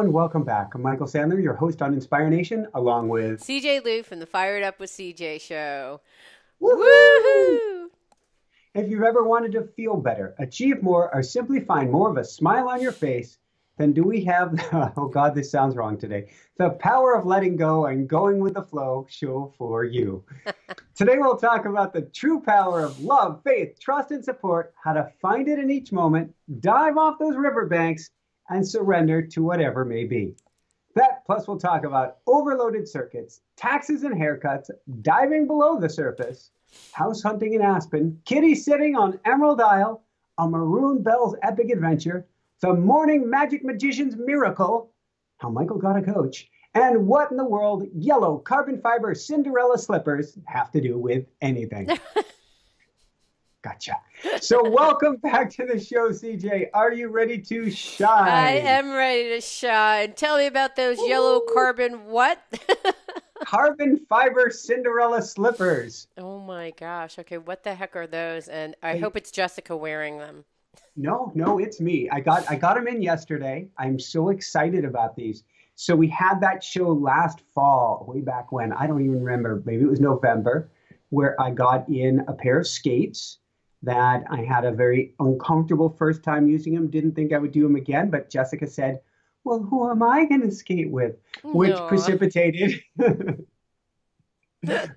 everyone. Welcome back. I'm Michael Sandler, your host on Inspire Nation, along with CJ Lou from the Fired Up with CJ show. Woohoo! Woohoo! If you've ever wanted to feel better, achieve more, or simply find more of a smile on your face, then do we have, oh God, this sounds wrong today, the power of letting go and going with the flow show for you. Today we'll talk about the true power of love, faith, trust, and support, how to find it in each moment, dive off those riverbanks, and surrender to whatever may be. That plus we'll talk about overloaded circuits, taxes and haircuts, diving below the surface, house hunting in Aspen, kitty sitting on Emerald Isle, a Maroon Bells epic adventure, the morning magic magician's miracle, how Michael got a coach, and what in the world yellow carbon fiber Cinderella slippers have to do with anything. Gotcha. So welcome back to the show, CJ. Are you ready to shine? I am ready to shine. Tell me about those yellow carbon what? Carbon fiber Cinderella slippers. Oh my gosh. Okay, what the heck are those? And I Hey, hope it's Jessica wearing them. no, it's me. I got them in yesterday. I'm so excited about these. So we had that show last fall, way back when. I don't even remember. Maybe it was November, where I got in a pair of skates that I had a very uncomfortable first time using them. Didn't think I would do them again, but Jessica said, "Well, who am I going to skate with?" Which No. precipitated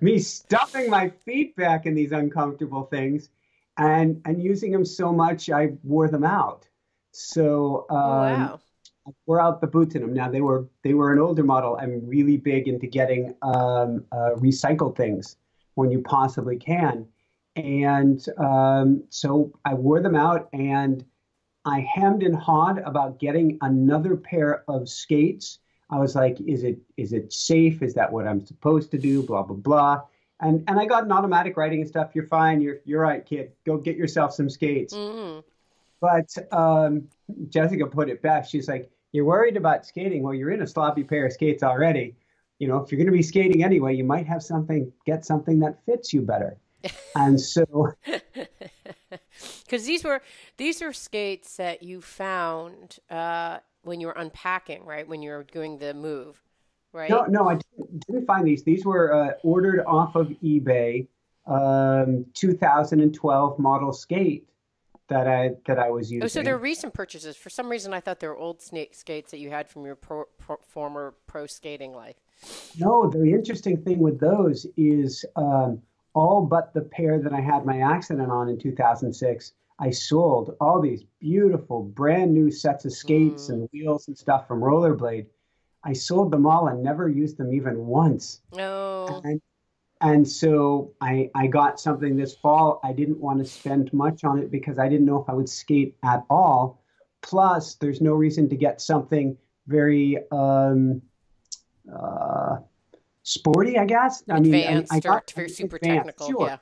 me stuffing my feet back in these uncomfortable things and using them so much I wore them out. So Oh wow. I wore out the boots in them. Now they were an older model. I'm really big into getting recycled things when you possibly can, and so I wore them out and I hemmed and hawed about getting another pair of skates. I was like, is it safe? Is that what I'm supposed to do? Blah blah blah. And I got an automatic writing and stuff. You're fine. You're right, kid. Go get yourself some skates. Mm. But Jessica put it best. She's like, you're worried about skating. Well, you're in a sloppy pair of skates already. You know, if you're going to be skating anyway, you might have get something that fits you better. And so Because these are skates that you found when you were unpacking, right? When you were doing the move, no, right? no, I didn't find these. These were ordered off of eBay, 2012 model skate that I was Oh, so they're using. recent purchases. For some reason, I thought they were old snake skates that you had from your former pro skating life. No, the interesting thing with those is all but the pair that I had my accident on in 2006, I sold all these beautiful brand new sets of skates Mm. and wheels and stuff from Rollerblade. I sold them all and never used them even once. Oh, And and so I got something this fall. I didn't want to spend much on it because I didn't know if I would skate at all. Plus, there's no reason to get something very uh, sporty, I guess. I mean, I advanced or got very super advanced, technical. sure,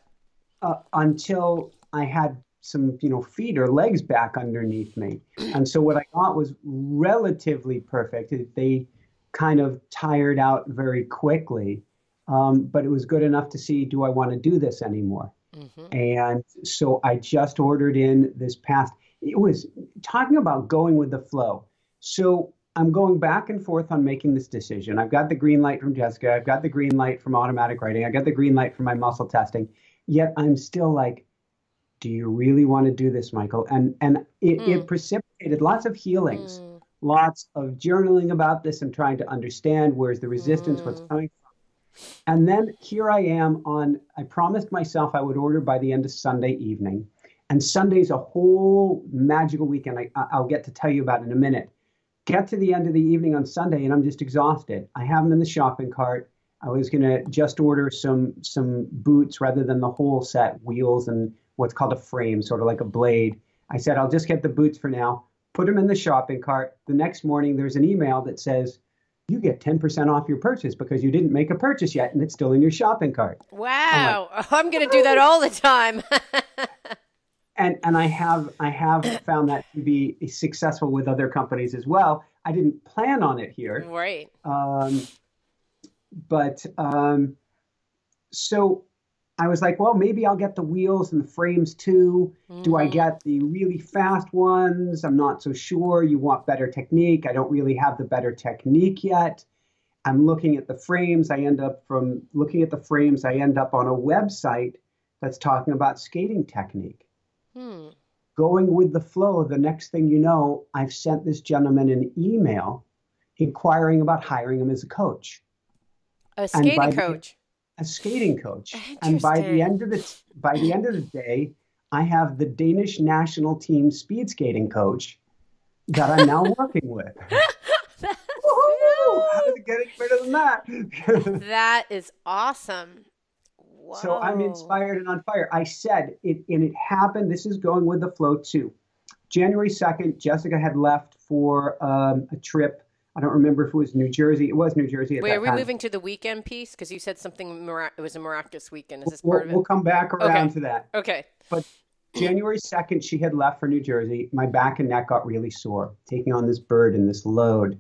Yeah. until I had some, feet or legs back underneath me. And so what I got was relatively perfect. They kind of tired out very quickly, but it was good enough to see, do I want to do this anymore? Hmm. And so I just ordered in this past, it was talking about going with the flow. So I'm going back and forth on making this decision. I've got the green light from Jessica. I've got the green light from automatic writing. I got the green light from my muscle testing. Yet I'm still like, do you really want to do this, Michael? And it Mm. precipitated lots of healings, Mm. lots of journaling about this and trying to understand where's the resistance, what's Mm. coming. And then here I am I promised myself I would order by the end of Sunday evening. And Sunday's a whole magical weekend. I'll get to tell you about in a minute. Get to the end of the evening on Sunday and I'm just exhausted. I have them in the shopping cart. I was going to just order some boots rather than the whole set, wheels and what's called a frame, sort of like a blade. I said, I'll just get the boots for now, put them in the shopping cart. The next morning, there's an email that says, you get 10% off your purchase because you didn't make a purchase yet and it's still in your shopping cart. I'm like, Wow. I'm gonna do that all the time. and I have found that to be successful with other companies as well. I didn't plan on it here, Right. um, but so I was like, well, maybe I'll get the wheels and the frames too. Do I Mm-hmm. get the really fast ones? I'm not so sure. You want better technique. I don't really have the better technique yet. I'm looking at the frames. I end up from looking at the frames, I end up on a website that's talking about skating technique. Hmm. Going with the flow, the next thing you know, I've sent this gentleman an email inquiring about hiring him as a coach. A And skating by the coach. a skating coach. And Interesting. by the end of the day, I have the Danish national team speed skating coach that I'm now working with. That's Woohoo! How does yeah. it get any better than that? That is awesome. So I'm Whoa. inspired and on fire. I said it, and it happened. This is going with the flow too. January 2nd, Jessica had left for a trip. I don't remember if it was New Jersey. It was New Jersey at Wait, are that we time. moving to the weekend piece? Because you said something, it was a miraculous weekend. Is We'll, this part we'll, of it? we'll come back Okay. around to that. Okay. But January 2nd, she had left for New Jersey. My back and neck got really sore, taking on this burden, this load.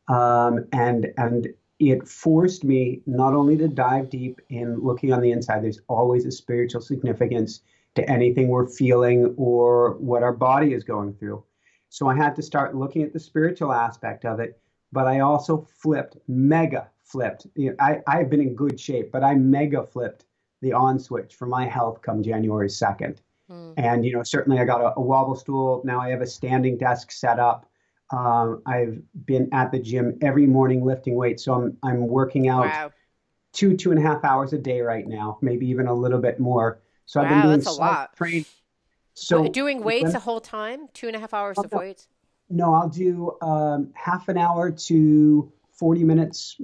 And it forced me not only to dive deep in looking on the inside, there's always a spiritual significance to anything we're feeling or what our body is going through. So I had to start looking at the spiritual aspect of it, but I also flipped, mega flipped. I've been in good shape, but I mega flipped the on switch for my health come January 2nd. Hmm. And, certainly I got a wobble stool. Now I have a standing desk set up. I've been at the gym every morning lifting weights. So I'm working out Wow. 2.5 hours a day right now, maybe even a little bit more. So I've been Wow, doing that's a self lot. training. So Doing weights when, the whole time? 2.5 hours oh, of no, weights? no, I'll do half an hour to 40 minutes,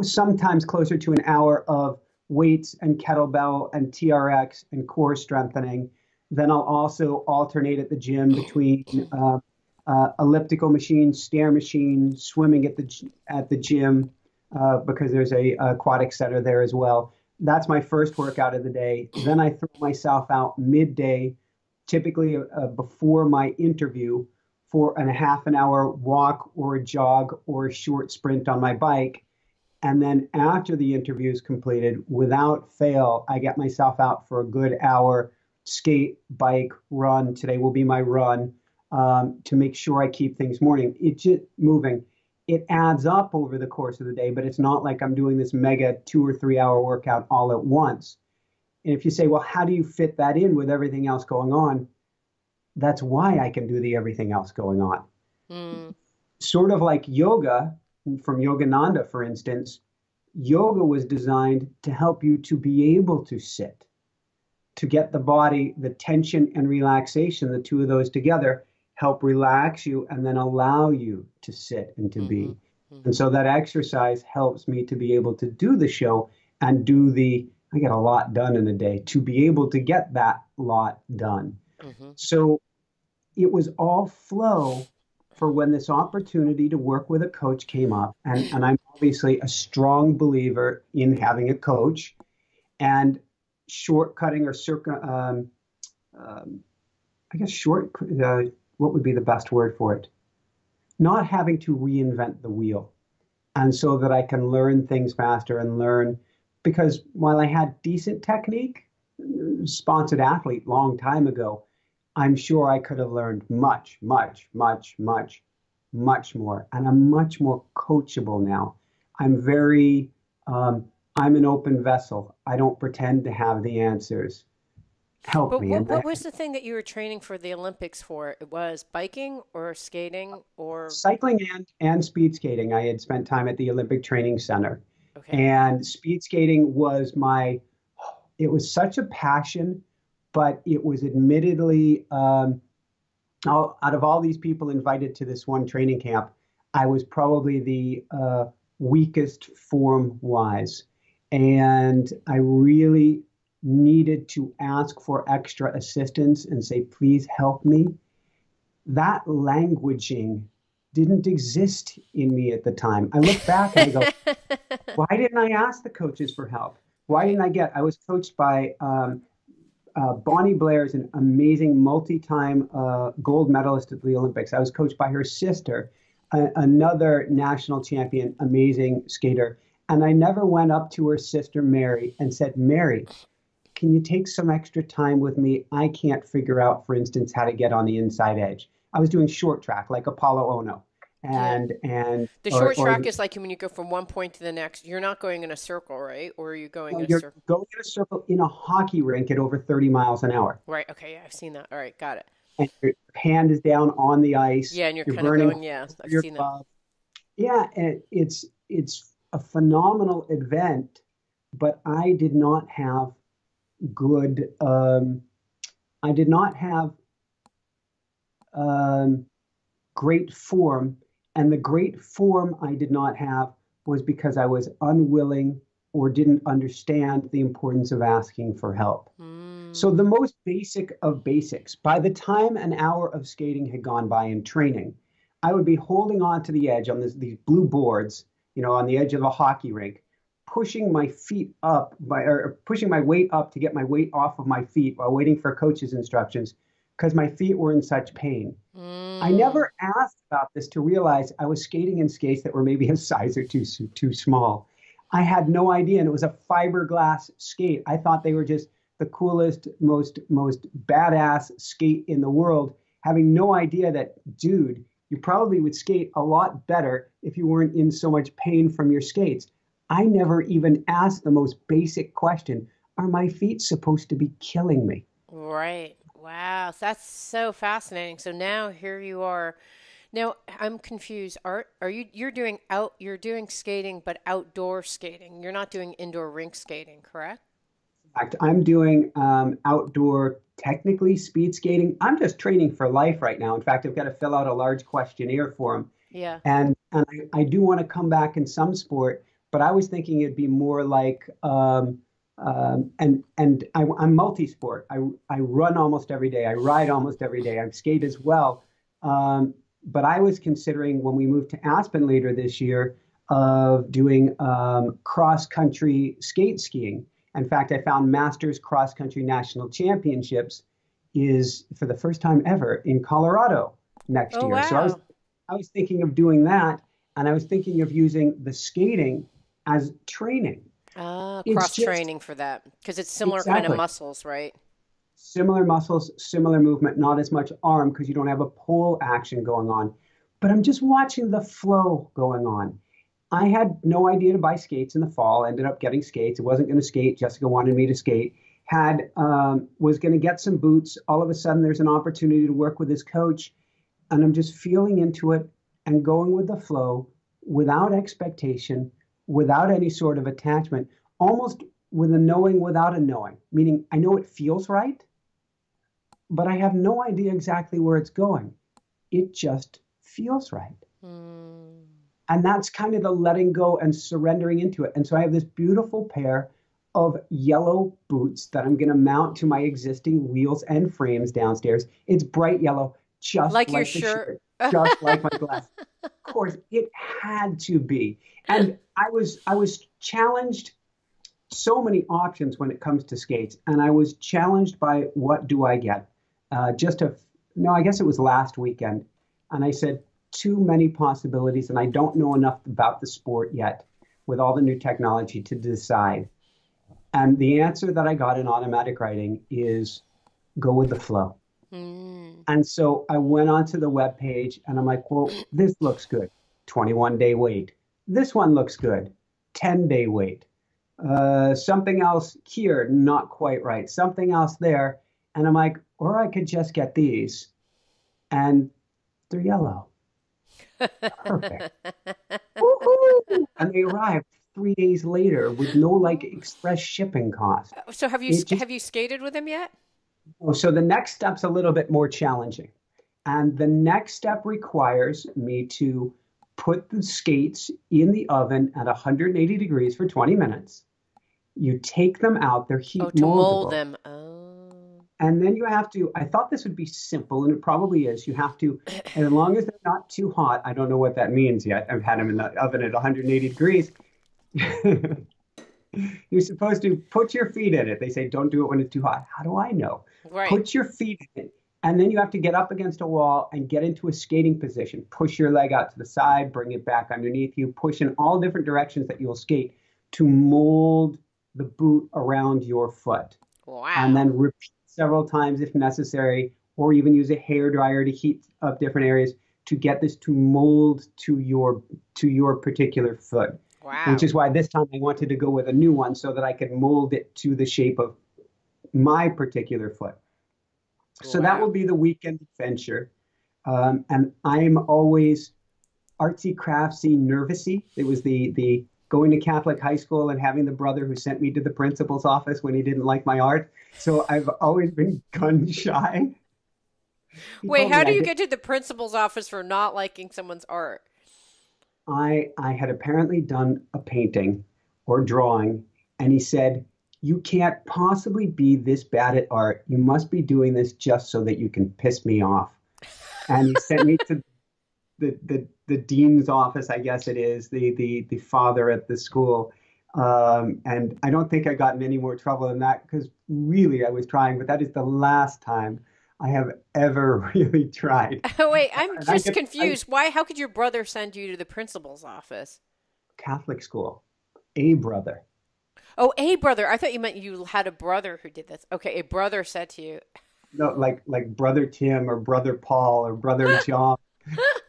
sometimes closer to an hour of weights and kettlebell and TRX and core strengthening. Then I'll also alternate at the gym between elliptical machine, stair machine, swimming at the gym because there's a aquatic center there as well. That's my first workout of the day. Then I throw myself out midday, typically before my interview, for a half an hour walk or a jog or a short sprint on my bike. And then after the interview is completed, without fail, I get myself out for a good hour, skate, bike, run. Today will be my run to make sure I keep things morning. It's just moving. It adds up over the course of the day, but it's not like I'm doing this mega 2 or 3 hour workout all at once. And if you say, well, how do you fit that in with everything else going on? That's why I can do the everything else going on. Hmm. Sort of like yoga from Yogananda, for instance, yoga was designed to help you to be able to sit, to get the body, the tension and relaxation, the two of those together, help relax you and then allow you to sit and to Mm-hmm. be. And Mm-hmm. so that exercise helps me to be able to do the show and I get a lot done in a day, to be able to get that lot done. Mm-hmm. So it was all flow for when this opportunity to work with a coach came up. And I'm obviously a strong believer in having a coach and shortcutting or um, I guess what would be the best word for it? Not having to reinvent the wheel. And so that I can learn things faster and learn, because while I had decent technique, sponsored athlete long time ago, I'm sure I could have learned much, much, much, much, much more. And I'm much more coachable now. I'm very, um, I'm an open vessel. I don't pretend to have the answers. Help But me. what was the thing that you were training for the Olympics for? It was biking or skating or Cycling and speed skating. I had spent time at the Olympic Training Center, okay. and speed skating was it was such a passion, but it was admittedly, out of all these people invited to this one training camp, I was probably the weakest form wise. And I really needed to ask for extra assistance and say, please help me. That languaging didn't exist in me at the time. I look back and I go, why didn't I ask the coaches for help? Why Right. didn't I was coached by Bonnie Blair is an amazing multi-time gold medalist at the Olympics. I was coached by her sister, another national champion, amazing skater. And I never went up to her sister Mary and said, Mary, can you take some extra time with me? I can't figure out, for instance, how to get on the inside edge. I was doing short track like Apollo Ono. Yeah. And The short track is like when you go from one point to the next. You're not going in a circle, right? Or are you going well, in a you're circle? going in a circle in a hockey rink at over 30 miles an hour. Right. Okay. Yeah, I've seen that. All right. Got it. And your hand is down on the ice. Yeah, and you're You're kind of burning going. Yeah, I've your seen that. glove. Yeah, and it's a phenomenal event, but I did not have good. I did not have um, great form, and the great form I did not have was because I was unwilling or didn't understand the importance of asking for help. So the Mm. most basic of basics, by the time an hour of skating had gone by in training, I would be holding on to the edge on these blue boards, on the edge of a hockey rink, pushing my feet up or pushing my weight up to get my weight off of my feet while waiting for coach's instructions because my feet were in such pain. I Mm. never asked about this to realize I was skating in skates that were maybe a size or too small. I had no idea, and it was a fiberglass skate. I thought they were just the coolest, most badass skate in the world, having no idea that, dude, you probably would skate a lot better if you weren't in so much pain from your skates. I never even asked the most basic question: are my feet supposed to be killing me? Right. Wow. That's so fascinating. So now here you are. Now I'm confused. Are you're doing you're doing skating but outdoor skating. You're not doing indoor rink skating, correct? In fact, I'm doing outdoor, technically speed skating. I'm just training for life right now. In fact, I've got to fill out a large questionnaire for them. Yeah. And I do want to come back in some sport, but I was thinking it'd be more like I'm multi-sport. I run almost every day. I ride almost every day. I skate as well. But I was considering when we moved to Aspen later this year of doing cross country skate skiing. In fact, I found Masters Cross Country National Championships is for the first time ever in Colorado next Oh year. So I was wow. I was thinking of doing that, and I was thinking of using the skating as training. It's Cross just training for that because it's similar kind of exactly muscles, right? similar muscles, similar movement, not as much arm because you don't have a pull action going on. But I'm just watching the flow going on. I had no idea to buy skates in the fall. Ended up getting skates. I wasn't going to skate. Jessica wanted me to skate. Had Was going to get some boots. All of a sudden, there's an opportunity to work with this coach, and I'm just feeling into it and going with the flow without expectation, without any sort of attachment, almost with a knowing without a knowing. Meaning, I know it feels right, but I have no idea exactly where it's going. It just feels right. Mm. And that's kind of the letting go and surrendering into it. And so I have this beautiful pair of yellow boots that I'm going to mount to my existing wheels and frames downstairs. It's bright yellow, just Like your like the shirt. shirt, just like my glass. Of course, it had to be. And I was challenged so many options when it comes to skates, and I was challenged by what do I get? Just a no, I guess it was last weekend, and I said too many possibilities, and I don't know enough about the sport yet with all the new technology to decide. And the answer that I got in automatic writing is go with the flow. Mm. And so I went onto the web page and I'm like, well, this looks good. 21-day wait. This one looks good. 10-day wait. Something else here, not quite right. Something else there. And I'm like, or I could just get these and they're yellow. Perfect. Woohoo! And they arrived 3 days later with no like Oh. express shipping cost. So It just have you skated with him yet? Oh, so the next step's a little bit more challenging. And the next step requires me to put the skates in the oven at 180 degrees for 20 minutes. You take them out, they're Oh, heat to mold moldable. them. Oh. And then you have to, I thought this would be simple, and it probably is. You have to, and as long as they're not too hot, I don't know what that means yet. I've had them in the oven at 180 degrees. You're supposed to put your feet in it. They say don't do it when it's too hot. How do I know? Right. Put your feet in it. And then you have to get up against a wall and get into a skating position. Push your leg out to the side, bring it back underneath you, push in all different directions that you'll skate to mold the boot around your foot. and Wow. then repeat several times if necessary, or even use a hair dryer to heat up different areas to get this to mold to your particular foot. Which Wow. is why this time I wanted to go with a new one so that I could mold it to the shape of my particular foot. So that will Wow. be the weekend adventure. And I'm always artsy, craftsy, nervousy. It was the going to Catholic high school and having the brother who sent me to the principal's office when he didn't like my art. So I've always been gun shy. He Wait, told how me do I you did. get to the principal's office for not liking someone's art? I had apparently done a painting or drawing, and he said, "You can't possibly be this bad at art. You must be doing this just so that you can piss me off." And he sent me to the dean's office, I guess it is, the father at the school. And I don't think I got in any more trouble than that because really I was trying, but that is the last time I have ever really tried. Oh, wait, I'm And I just get I confused. Why? How could your brother send you to the principal's office? Catholic school, a brother. Oh, a brother. I thought you meant you had a brother who did this. Okay, a brother said to you. No, like brother Tim or brother Paul or brother John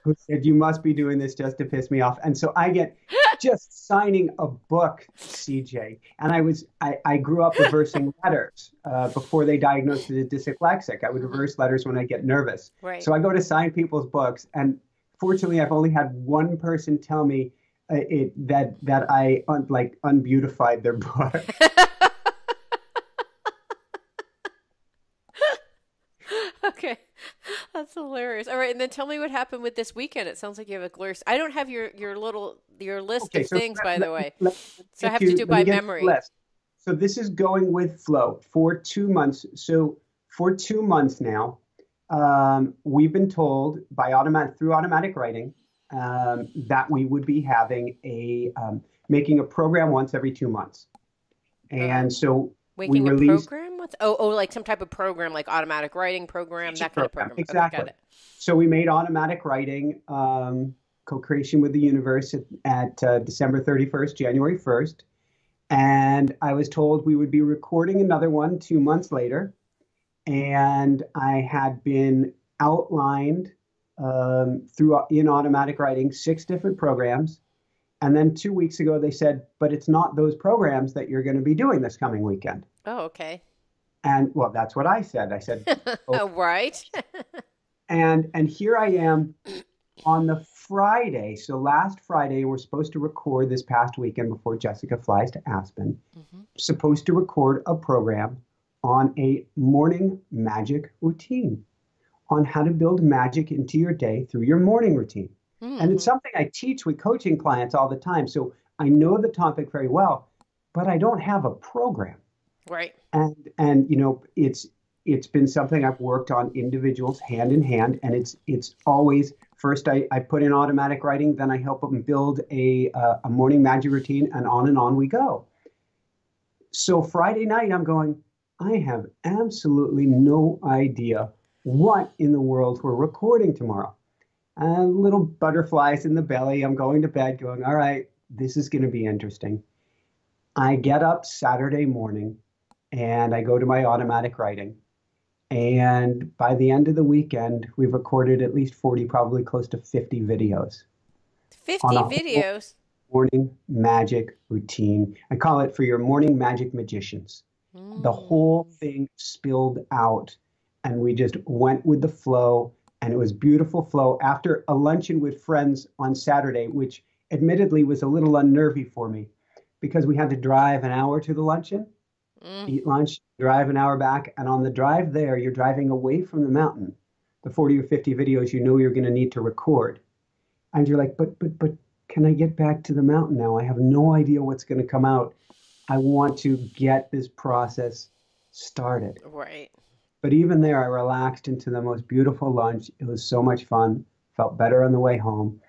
who said you must be doing this just to piss me off. And so I get just signing a book, CJ. And I grew up reversing letters before they diagnosed me as dyslexic. I would Hmm. reverse letters when I get nervous. Right. So I go to sign people's books, and fortunately, I've only had one person tell me that I like unbeautified their book. Okay. That's hilarious. All right, and then tell me what happened with this weekend. It sounds like you have a glorious. I don't have your list Okay, of so things, by the way. So I get have to to do it let me by get to the memory. list. So this is going with flow for 2 months. So for 2 months now, we've been told by automatic through automatic writing that we would be having a making a program once every 2 months. Uh, And so we Making a released program? What's like some type of program, like automatic writing program, teaching that kind of program program. Okay, got exactly. it. So we made automatic writing co-creation with the universe at December 31st, January 1st. And I was told we would be recording another one 2 months later. And I had been outlined through in automatic writing 6 different programs. And then 2 weeks ago, they said, but it's not those programs that you're going to be doing this coming weekend. Oh, okay. And well, that's what I said. I said, oh, Right. and here I am on the Friday. So last Friday, we're supposed to record this past weekend before Jessica flies to Aspen. Hmm. Supposed to record a program on a morning magic routine, on how to build magic into your day through your morning routine. And it's Hmm. something I teach with coaching clients all the time. So I know the topic very well, but I don't have a program. Right. And it's been something I've worked on individuals hand in hand, and it's always first I put in automatic writing, then I help them build a morning magic routine, and on we go. So Friday night, I'm going, I have absolutely no idea what in the world we're recording tomorrow. Little butterflies in the belly. I'm going to bed going, all right, this is going to be interesting. I get up Saturday morning and I go to my automatic writing. And by the end of the weekend, we've recorded at least 40, probably close to 50 videos on 50 a whole videos. morning magic routine. I call it for your morning magic magicians. The whole Mm. thing spilled out and we just went with the flow, and it was beautiful flow after a luncheon with friends on Saturday, which admittedly was a little unnervy for me because we had to drive an hour to the luncheon, Mm. eat lunch, drive an hour back, and on the drive there you're driving away from the mountain, the 40 or 50 videos you know you're going to need to record, and you're like, but can I get back to the mountain now? I have no idea what's going to come out. I want to get this process started. Right. But even there, I relaxed into the most beautiful lunch. It was so much fun. Felt better on the way home.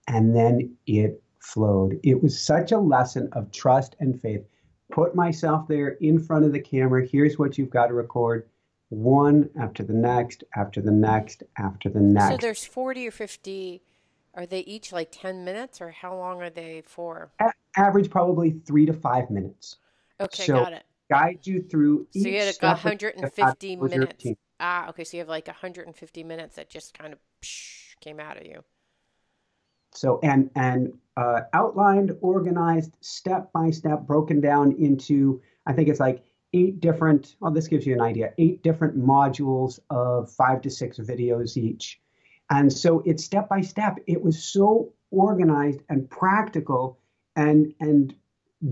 And then it flowed. It was such a lesson of trust and faith. Put myself there in front of the camera. Here's what you've got to record. One after the next, after the next, after the So next. there's 40 or 50. Are they each like 10 minutes or how long are they for? Average probably 3 to 5 minutes. Okay, So got it. guide you through So you each had like step of how to 150 close your minutes. routine. Ah, okay. So you have like 150 minutes that just kind of came out of you. So outlined, organized, step by step, broken down into, I think it's like eight different. Well, this gives you an idea. Eight different modules of 5 to 6 videos each, and so it's step by step. It was so organized and practical and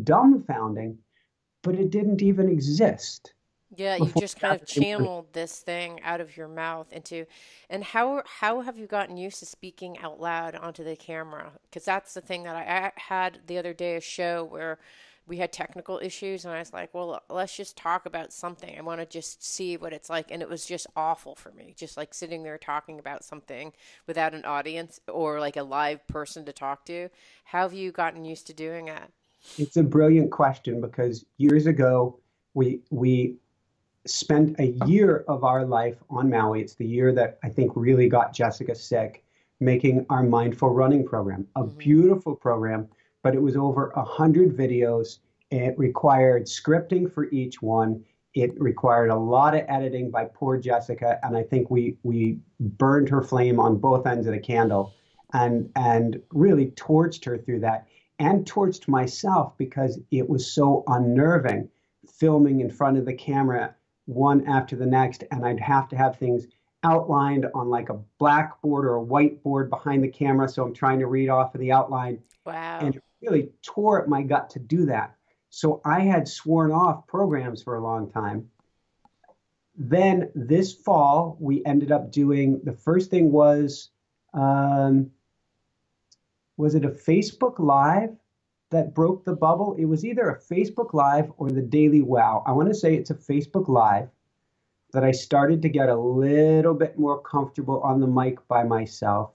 dumbfounding, but it didn't even exist Yeah, you before just kind that of really went. channeled this thing out of your mouth into, and how have you gotten used to speaking out loud onto the camera? Because that's the thing that I had the other day, a show where we had technical issues, and I was like, well, let's just talk about something. I want to just see what it's like, and it was just awful for me, just like sitting there talking about something without an audience or like a live person to talk to. How have you gotten used to doing that? It's a brilliant question because years ago we spent a year of our life on Maui. It's the year that I think really got Jessica sick, making our mindful running program, a Hmm. beautiful program, but it was over 100 videos. It required scripting for each one. It required a lot of editing by poor Jessica, and I think we burned her flame on both ends of the candle, and really torched her through that, and torched myself because it was so unnerving filming in front of the camera one after the next, and I'd have to have things outlined on like a blackboard or a whiteboard behind the camera. So I'm trying to read off of the outline, and Wow. it really tore at my gut to do that. So I had sworn off programs for a long time. Then this fall, we ended up doing the first thing um, was it a Facebook Live that broke the bubble? It was either a Facebook Live or the Daily Wow. I want to say it's a Facebook Live that I started to get a little bit more comfortable on the mic by myself.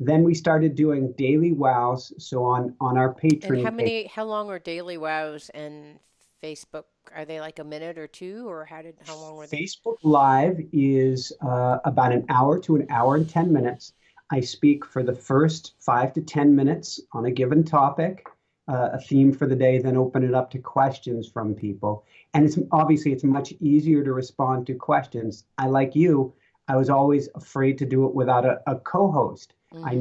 Then we started doing daily wows. So on our And Patreon page, how long are Daily Wows and Facebook? Are they like a minute or two, or how long were they? Facebook Live is about an hour to an hour and 10 minutes. I speak for the first 5 to 10 minutes on a given topic, a theme for the day, then open it up to questions from people. And it's obviously it's much easier to respond to questions. Like you, I was always afraid to do it without a co-host. Mm-hmm. I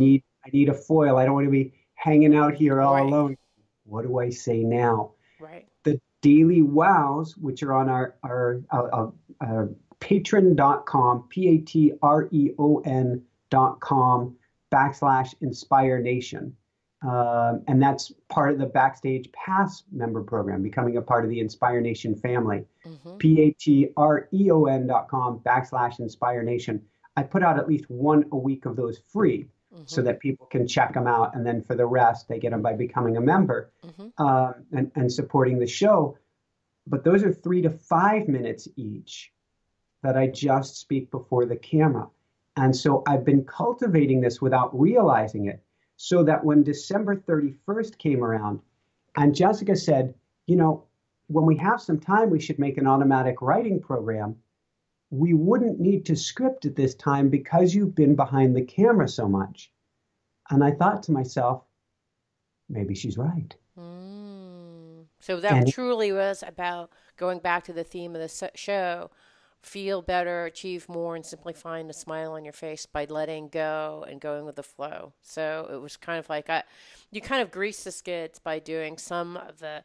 need a foil. I don't want to be hanging out here all Right. alone. What do I say now? Right. The daily wows, which are on our patreon.com, patreon.com /Inspire Nation. And that's part of the Backstage Pass member program, becoming a part of the Inspire Nation family. Mm-hmm. patreon.com /Inspire Nation. I put out at least one a week of those free so Mm-hmm. that people can check them out. And then for the rest, they get them by becoming a member Mm-hmm. and supporting the show. But those are 3 to 5 minutes each that I just speak before the camera. And so I've been cultivating this without realizing it, so that when December 31st came around and Jessica said, when we have some time, we should make an automatic writing program. We wouldn't need to script at this time because you've been behind the camera so much. And I thought to myself, maybe she's right. Mm. So that And truly was about going back to the theme of the show: feel better, achieve more, and simply find a smile on your face by letting go and going with the flow. So it was kind of like you kind of grease the skids by doing some of the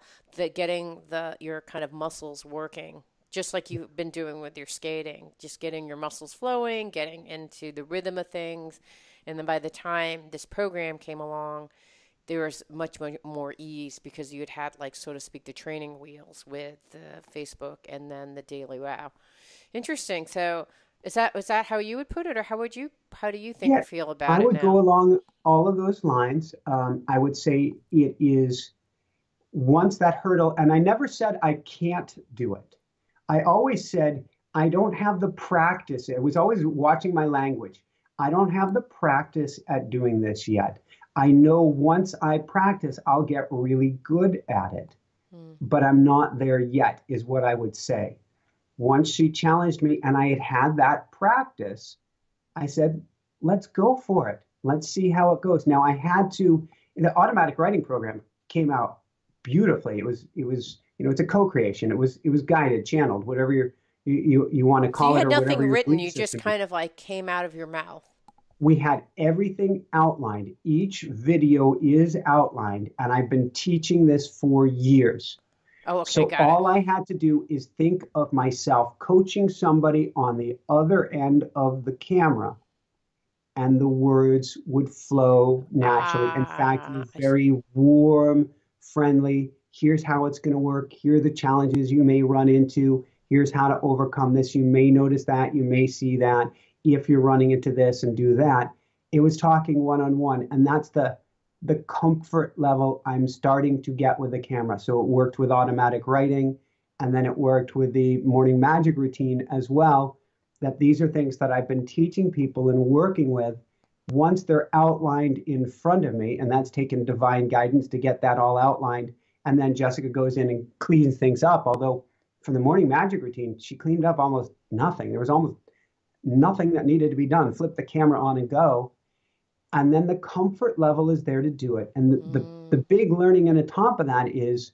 getting your kind of muscles working, just like you've been doing with your skating, just getting your muscles flowing, getting into the rhythm of things. And then by the time this program came along, there was much more ease because you had had, like, so to speak, the training wheels with the Facebook and then the Daily Wow. Interesting. So is that how you would put it, or how do you think or yeah, feel I about it would go now? along all of those lines. I would say it is once that hurdle, and I never said I can't do it. I always said I don't have the practice. I was always watching my language. I don't have the practice at doing this yet. I know once I practice, I'll get really good at it, Hmm. but I'm not there yet, is what I would say. Once she challenged me and I had that practice, I said, let's go for it. Let's see how it goes. Now I had to, the automatic writing program came out beautifully. It was it's a co-creation. It was guided, channeled, whatever you want to So you call it, had or whatever nothing your written, belief you just system is. kind of like came out of your mouth. We had everything outlined. Each video is outlined, and I've been teaching this for years. Oh, okay, So got it. all I had to do is think of myself coaching somebody on the other end of the camera, and the words would flow naturally. In fact, it was I see. very warm, friendly. Here's how it's going to work. Here are the challenges you may run into. Here's how to overcome this. You may notice that. You may see that if you're running into this and do that. It was talking one on one. And that's the comfort level I'm starting to get with the camera. So it worked with automatic writing, and then it worked with the morning magic routine as well. That these are things that I've been teaching people and working with once they're outlined in front of me, and that's taken divine guidance to get that all outlined. And then Jessica goes in and cleans things up. Although for the morning magic routine, she cleaned up almost nothing. There was almost nothing that needed to be done. Flip the camera on and go. And then the comfort level is there to do it. And the Mm, big learning on the top of that is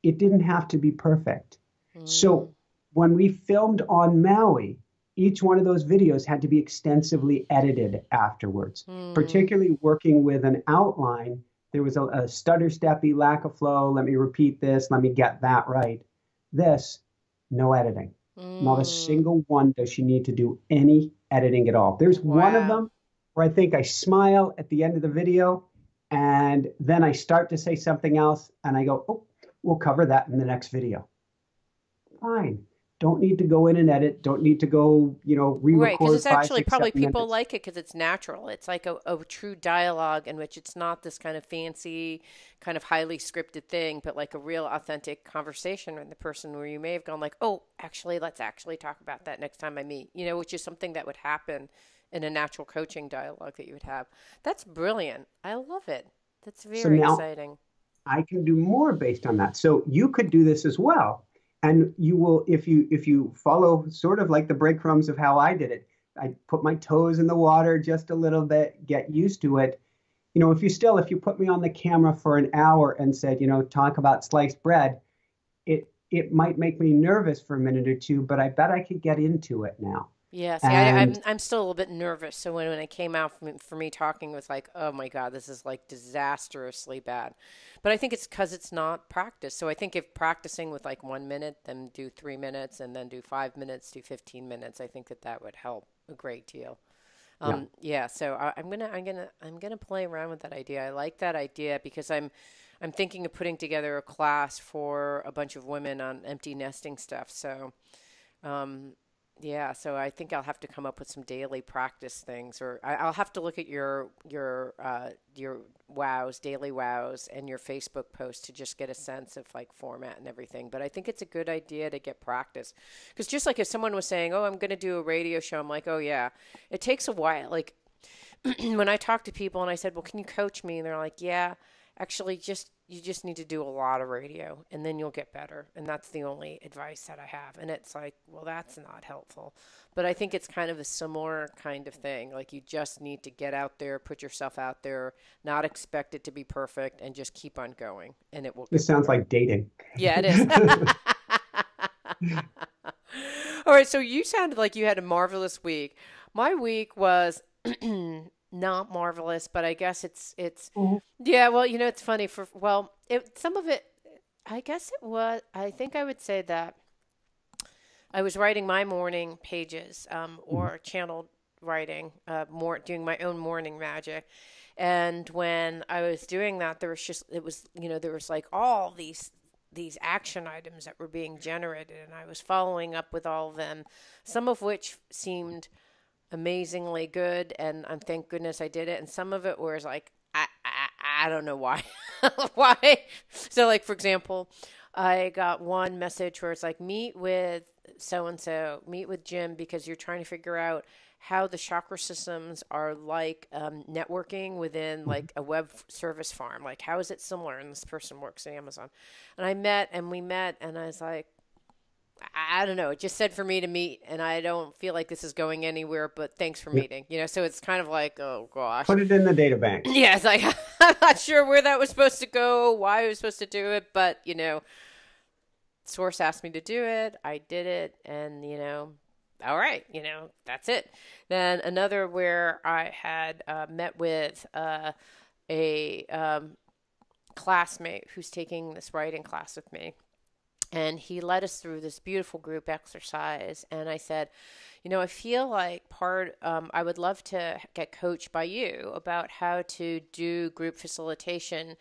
it didn't have to be perfect. mm, So when we filmed on Maui, each one of those videos had to be extensively edited afterwards, mm. particularly working with an outline. There was a stutter steppy, lack of flow. Let me repeat this. Let me get that right. This, no editing. Not a Mm. single one does she need to do any editing at all. There's one of Wow. them where I think I smile at the end of the video, and then I start to say something else, and I go, oh, we'll cover that in the next video. Fine. Don't need to go in and edit. Don't need to go, Right, because re-record it's five, actually six, probably seven people minutes. like it because it's natural. It's like a true dialogue in which it's not this kind of fancy, kind of highly scripted thing, but like a real authentic conversation with the person where you may have gone like, oh, actually, let's actually talk about that next time I meet, which is something that would happen in a natural coaching dialogue that you would have. That's brilliant. I love it. That's So very now exciting. I can do more based on that. So you could do this as well. And you will, if you follow sort of like the breadcrumbs of how I did it. I put my toes in the water just a little bit, get used to it. If you put me on the camera for an hour and said, talk about sliced bread, it might make me nervous for a minute or two, but I bet I could get into it now. Yeah, see, And I'm still a little bit nervous. So when it came out for me talking, it was like, oh my God, this is like disastrously bad. But I think it's because it's not practice. So I think if practicing with like 1 minute, then do 3 minutes, and then do 5 minutes, do 15 minutes, I think that that would help a great deal. yeah, Yeah, so I'm gonna play around with that idea. I like that idea because I'm thinking of putting together a class for a bunch of women on empty nesting stuff. So. Um, yeah, so I think I'll have to come up with some daily practice things, or I'll have to look at your wows, daily wows, and your Facebook post to just get a sense of like format and everything. But I think it's a good idea to get practice, because just like if someone was saying, "Oh, I'm going to do a radio show," I'm like, "Oh yeah," it takes a while. Like when I talk to people and I said, "Well, can you coach me?" and they're like, "Yeah, actually, just you just need to do a lot of radio, and then you'll get better." And that's the only advice that I have. And it's like, well, that's not helpful. But I think it's kind of a similar kind of thing. Like you just need to get out there, put yourself out there, not expect it to be perfect, and just keep on going, and it will this get sounds better. like dating. Yeah, it is. All right, so you sounded like you had a marvelous week. My week was not marvelous, but I guess it's Oh, yeah, well, it's funny some of it I guess it was I think I would say that I was writing my morning pages mhm. or channeled writing more doing my own morning magic. And when I was doing that, there was just it was there was like all these action items that were being generated, and I was following up with all of them, some of which seemed amazingly good, and I'm thank goodness I did it. And some of it was like I don't know why, why. So like for example, I got one message where it's like meet with so and so, meet with Jim because you're trying to figure out how the chakra systems are like networking within Mhm. like a web service farm. Like how is it similar? And this person works at Amazon, and we met, and I was like, I don't know. It just said for me to meet, and I don't feel like this is going anywhere. But thanks for Yeah. meeting. So it's kind of like, oh gosh, Put it in the data bank. yeah. It's like I'm not sure where that was supposed to go, why I was supposed to do it, but Source asked me to do it. I did it, and all right, that's it. Then another where I had met with a classmate who's taking this writing class with me. And he led us through this beautiful group exercise. And I said, I feel like I would love to get coached by you about how to do group facilitation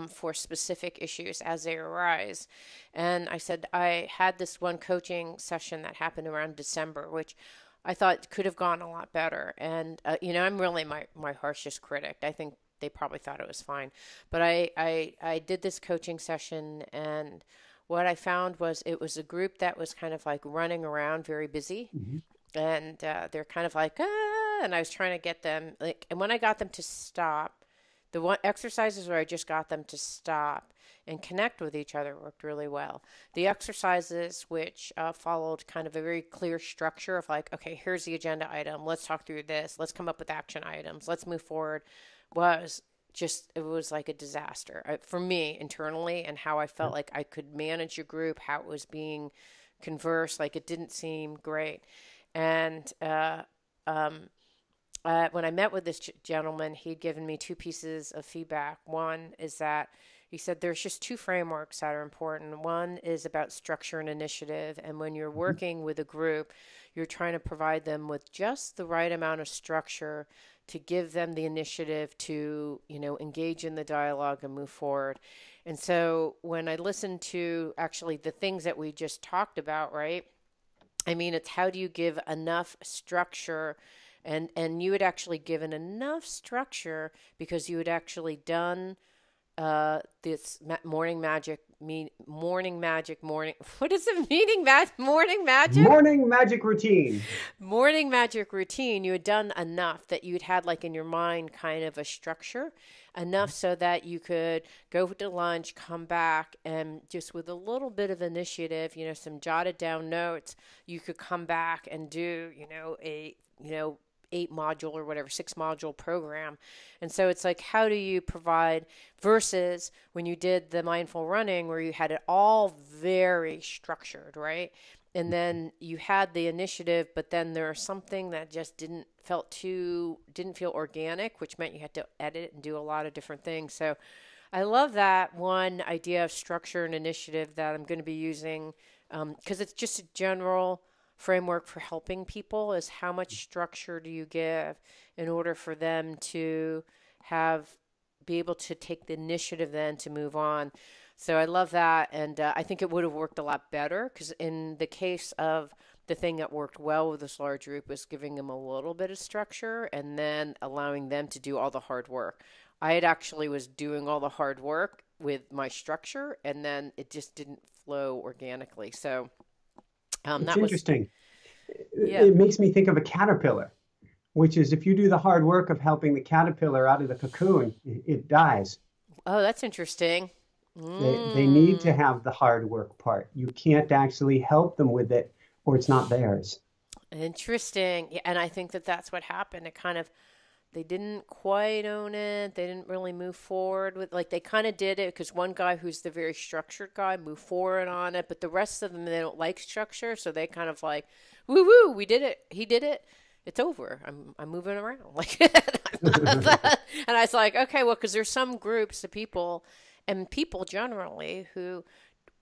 for specific issues as they arise. And I said, I had this one coaching session that happened around December, which I thought could have gone a lot better. And, I'm really my harshest critic. I think they probably thought it was fine. But I did this coaching session, and what I found was it was a group that was kind of like running around very busy. Mm-hmm. And they're kind of like, and I was trying to get them, and when I got them to stop, the one exercises where I just got them to stop and connect with each other worked really well. The exercises which followed kind of a very clear structure of like, okay, here's the agenda item. Let's talk through this. Let's come up with action items. Let's move forward. It was like a disaster for me internally, and how I felt like I could manage a group, how it was being conversed. Like, it didn't seem great. And when I met with this gentleman, he'd given me two pieces of feedback. One is that he said there's just two frameworks that are important. One is about structure and initiative. And when you're working with a group, you're trying to provide them with just the right amount of structure to give them the initiative to, engage in the dialogue and move forward. And so when I listened to actually the things that we just talked about, right? I mean, it's how do you give enough structure, and you had actually given enough structure because you had actually done this morning magic. What is it? Morning magic? Morning magic routine. Morning magic routine. You had done enough that you'd had like in your mind kind of a structure, enough so that you could go to lunch, come back, and just with a little bit of initiative, some jotted down notes, you could come back and do, a 8-module or whatever, 6-module program. And so it's like, how do you provide versus when you did the mindful running where you had it all very structured, right? And then you had the initiative, but then there was something that just didn't feel organic, which meant you had to edit and do a lot of different things. So I love that one idea of structure and initiative that I'm going to be using because it's just a general framework for helping people is how much structure do you give in order for them to be able to take the initiative then to move on. So I love that. And I think it would have worked a lot better because in the case of the thing that worked well with this large group was giving them a little bit of structure and then allowing them to do all the hard work. I had actually was doing all the hard work with my structure and then it just didn't flow organically. So It's interesting. Yeah. It makes me think of a caterpillar, which is if you do the hard work of helping the caterpillar out of the cocoon, it dies. Oh, that's interesting. They need to have the hard work part. You can't actually help them with it or it's not theirs. Interesting. Yeah, and I think that that's what happened. They didn't quite own it. They didn't really move forward with, like, they kind of did it because one guy who's the very structured guy moved forward on it, but the rest of them, they don't like structure. So they kind of like, woo woo, we did it. He did it. It's over. I'm moving around. Like, and I was like, okay, well, because there's some groups of people and people generally who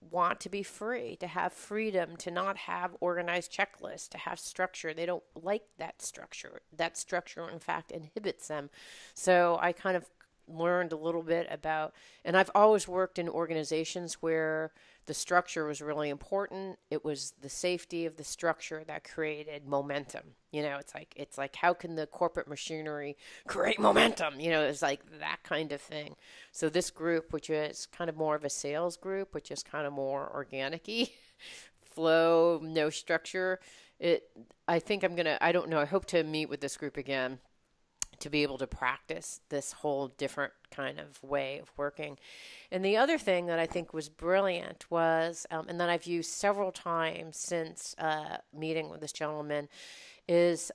want to be free, to have freedom, to not have organized checklists, to have structure. They don't like that structure. That structure, in fact, inhibits them. So I kind of learned a little bit about, and I've always worked in organizations where the structure was really important. It was the safety of the structure that created momentum. It's like how can the corporate machinery create momentum? It's like that kind of thing. So this group, which is kind of more of a sales group, which is kind of more organic-y, flow, no structure. I think I don't know. I hope to meet with this group again to be able to practice this whole different kind of way of working. And the other thing that I think was brilliant was, and that I've used several times since meeting with this gentleman, is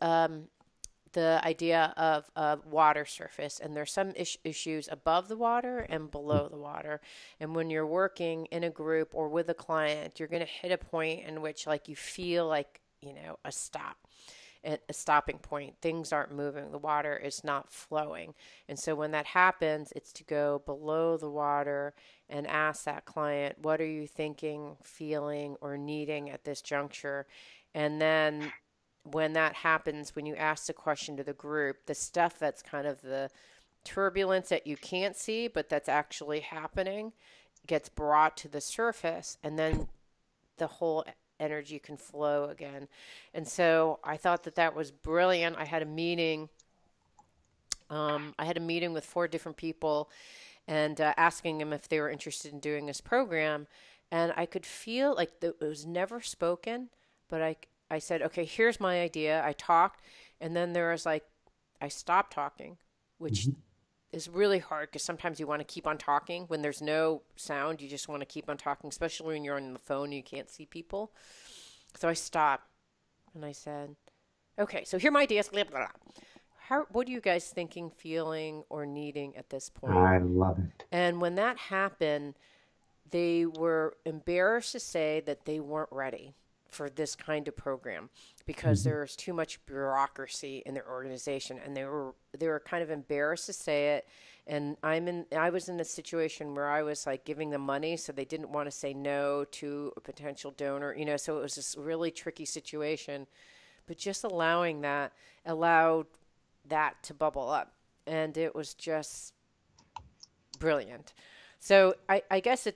the idea of a water surface, and there's some issues above the water and below the water. And when you're working in a group or with a client, you're going to hit a point in which like you feel like, a stop, at a stopping point. Things aren't moving. The water is not flowing. And so when that happens, it's to go below the water and ask that client, what are you thinking, feeling, or needing at this juncture? And then when that happens, when you ask the question to the group, the stuff that's kind of the turbulence that you can't see, but that's actually happening, gets brought to the surface, and then the whole energy can flow again. And so I thought that that was brilliant. I had a meeting. With 4 different people and asking them if they were interested in doing this program. And I could feel like it was never spoken, but I said, okay, here's my idea. I talked, and then there was like, I stopped talking, which is really hard because sometimes you want to keep on talking. When there's no sound, you just want to keep on talking, especially when you're on the phone and you can't see people. So I stopped, and I said, okay, so here are my ideas. Blah, blah, blah. What are you guys thinking, feeling, or needing at this point? I love it. And when that happened, they were embarrassed to say that they weren't ready for this kind of program because there was too much bureaucracy in their organization, and they were kind of embarrassed to say it. And I was in a situation where I was like giving them money, so they didn't want to say no to a potential donor, so it was this really tricky situation. But just allowed that to bubble up, and it was just brilliant. So I guess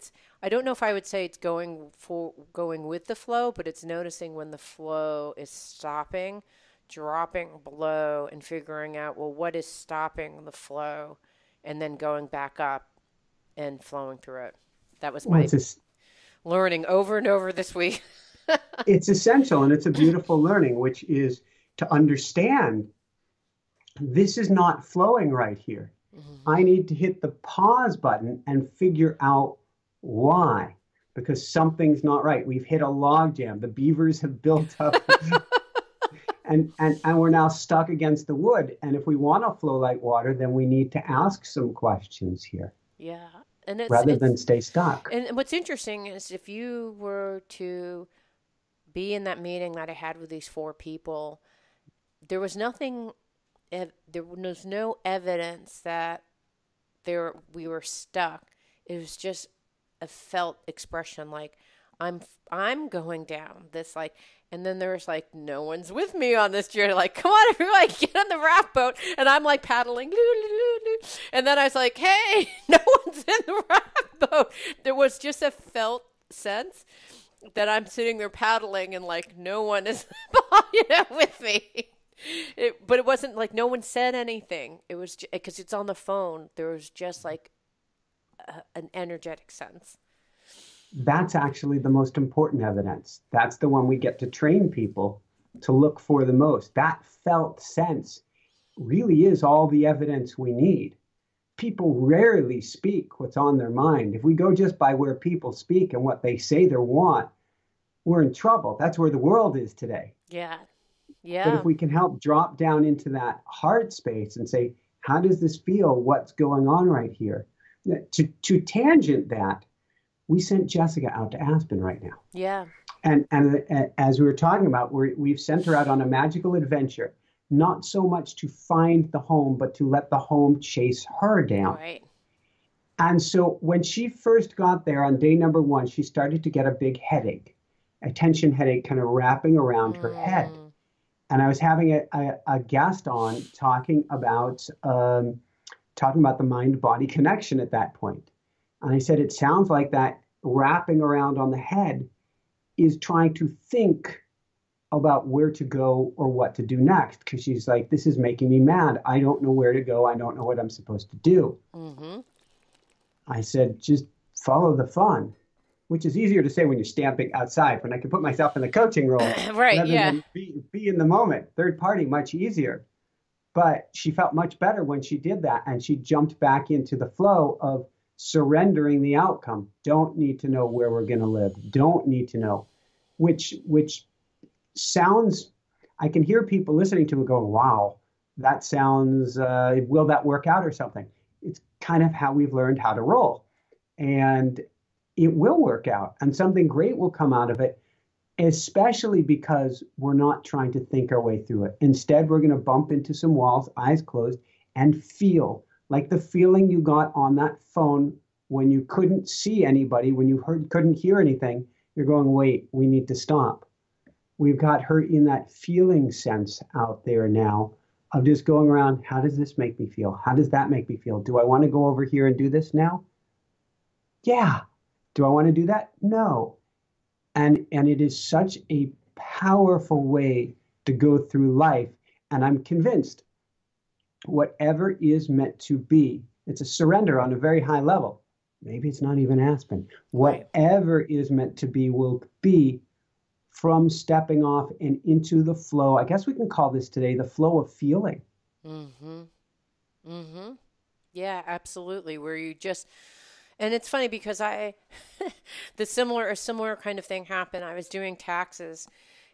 I don't know if I would say it's going with the flow, but it's noticing when the flow is stopping, dropping below, and figuring out, well, what is stopping the flow, and then going back up and flowing through it. That was my learning over and over this week. It's essential, and it's a beautiful learning, which is to understand this is not flowing right here. I need to hit the pause button and figure out why, because something's not right. We've hit a log jam. The beavers have built up and we're now stuck against the wood. And if we want to flow like water, then we need to ask some questions here. Yeah. And rather than stay stuck. And what's interesting is if you were to be in that meeting that I had with these 4 people, there was no evidence that we were stuck. It was just a felt expression, like I'm going down this, like, and then there was like, no one's with me on this journey. Like, come on, everybody, get on the raft boat. And I'm like paddling. And then I was like, hey, no one's in the raft boat. There was just a felt sense that I'm sitting there paddling and like no one is with me. But it wasn't like no one said anything. It was because it's on the phone. There was just like an energetic sense. That's actually the most important evidence. That's the one we get to train people to look for the most. That felt sense really is all the evidence we need. People rarely speak what's on their mind. If we go just by where people speak and what they say they want, we're in trouble. That's where the world is today. Yeah. Yeah. But if we can help drop down into that heart space and say, how does this feel? What's going on right here? To tangent that, we sent Jessica out to Aspen right now. Yeah. And as we were talking about, we've sent her out on a magical adventure, not so much to find the home, but to let the home chase her down. Right. And so when she first got there on day number 1, she started to get a big headache, a tension headache kind of wrapping around her head. And I was having a guest on talking about the mind-body connection at that point. And I said, it sounds like that wrapping around on the head is trying to think about where to go or what to do next. Because she's like, this is making me mad. I don't know where to go. I don't know what I'm supposed to do. Mm-hmm. I said, just follow the fun, which is easier to say when you're stamping outside. When I can put myself in the coaching role. Right, yeah. Be in the moment. Third party, much easier. But she felt much better when she did that. And she jumped back into the flow of surrendering the outcome. Don't need to know where we're going to live. Don't need to know. Which sounds, I can hear people listening to it going, wow, that sounds, will that work out or something? It's kind of how we've learned how to roll. And it will work out and something great will come out of it, especially because we're not trying to think our way through it. Instead, we're going to bump into some walls, eyes closed, and feel like the feeling you got on that phone when you couldn't see anybody, when you couldn't hear anything. You're going, wait, we need to stop. We've got her in that feeling sense out there now of just going around, how does this make me feel? How does that make me feel? Do I want to go over here and do this now? Yeah. Do I want to do that? No. And it is such a powerful way to go through life. And I'm convinced whatever is meant to be, it's a surrender on a very high level. Maybe it's not even Aspen. Right. Whatever is meant to be will be from stepping off and into the flow. I guess we can call this today the flow of feeling. Mm-hmm. Mm-hmm. Yeah, absolutely. Where you just, and it's funny because a similar kind of thing happened. I was doing taxes,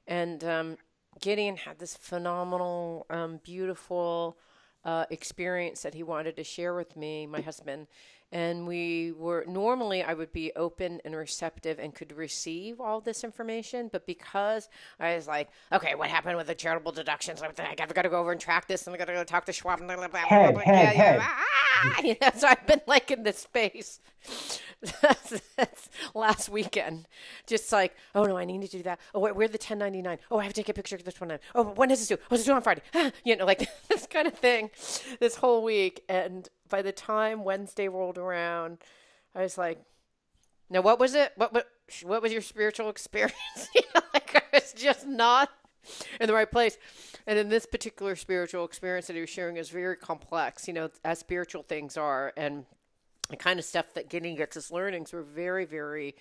and Gideon had this phenomenal, beautiful experience that he wanted to share with me, my husband. And normally I would be open and receptive and could receive all this information. But because I was like, okay, what happened with the charitable deductions? I've got to go over and track this, and I've got to go talk to Schwab. Blah, blah, blah, Head. So I've been like in this space that's last weekend. Just like, oh no, I need to do that. Oh, where's the 1099? Oh, I have to take a picture of this one. Oh, when does this do? Oh, it's due on Friday. Like this kind of thing this whole week. And by the time Wednesday rolled around, I was like, now what was it? What was your spiritual experience? Like I was just not in the right place. And in this particular spiritual experience that he was sharing is very complex, as spiritual things are. And the kind of stuff that Gideon gets his learnings were very, very,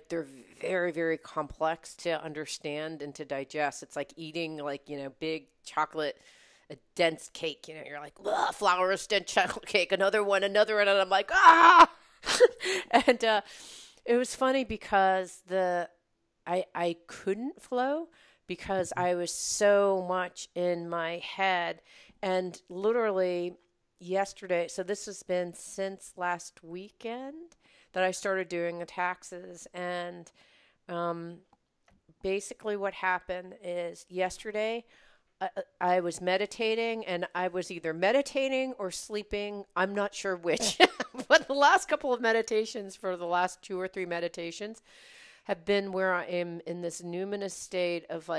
they're very, very complex to understand and to digest. It's like eating big chocolate, a dense cake, you're like, flour dense chocolate cake, another one, and I'm like, ah! And it was funny because I couldn't flow because I was so much in my head. And literally yesterday, so this has been since last weekend that I started doing the taxes. And basically what happened is yesterday I was meditating, and I was either meditating or sleeping. I'm not sure which. But the last couple of meditations, for the last 2 or 3 meditations, have been where I am in this numinous state of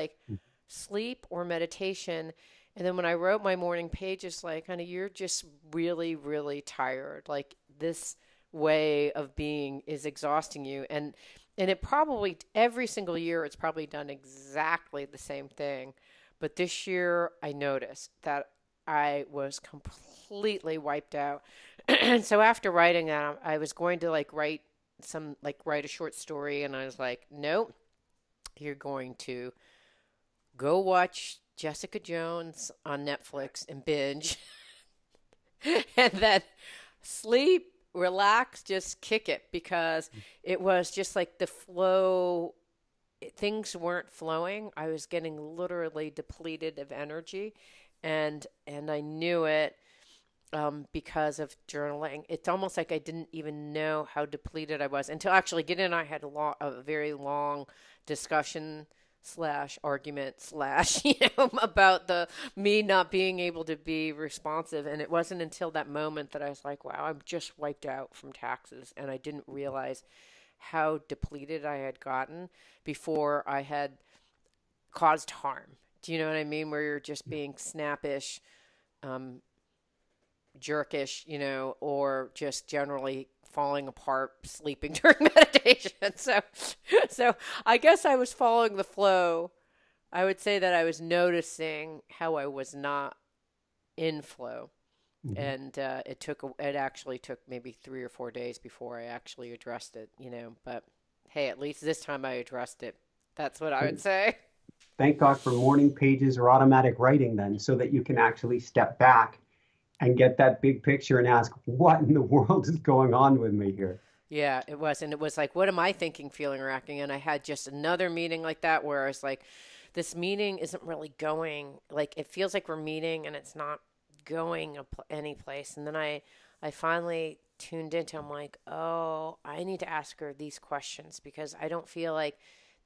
sleep or meditation. And then when I wrote my morning pages, honey, you're just really, really tired. Like this way of being is exhausting you. And it probably, every single year, it's probably done exactly the same thing. But this year I noticed that I was completely wiped out. And so after writing that, I was going to write a short story. And I was like, nope, you're going to go watch Jessica Jones on Netflix and binge and then sleep, relax, just kick it, because it was just like the flow. Things weren't flowing. I was getting literally depleted of energy, and I knew it because of journaling. It's almost like I didn't even know how depleted I was until actually Gideon and I had a very long discussion / argument / about me not being able to be responsive. And it wasn't until that moment that I was like, wow, I'm just wiped out from taxes. And I didn't realize how depleted I had gotten before I had caused harm. Do you know what I mean? Where you're just being snappish, jerkish, or just generally falling apart, sleeping during meditation. So I guess I was following the flow. I would say that I was noticing how I was not in flow. Mm-hmm. And it actually took maybe 3 or 4 days before I actually addressed it, but hey, at least this time I addressed it. That's what I would say. Thank God for morning pages or automatic writing then, so that you can actually step back and get that big picture and ask, what in the world is going on with me here? Yeah, it was. And it was like, what am I thinking, feeling, or acting? And I had just another meeting like that where I was like, this meeting isn't really going, like it feels like we're meeting and it's not going any place. And then I finally tuned into, I'm like, oh, I need to ask her these questions because I don't feel like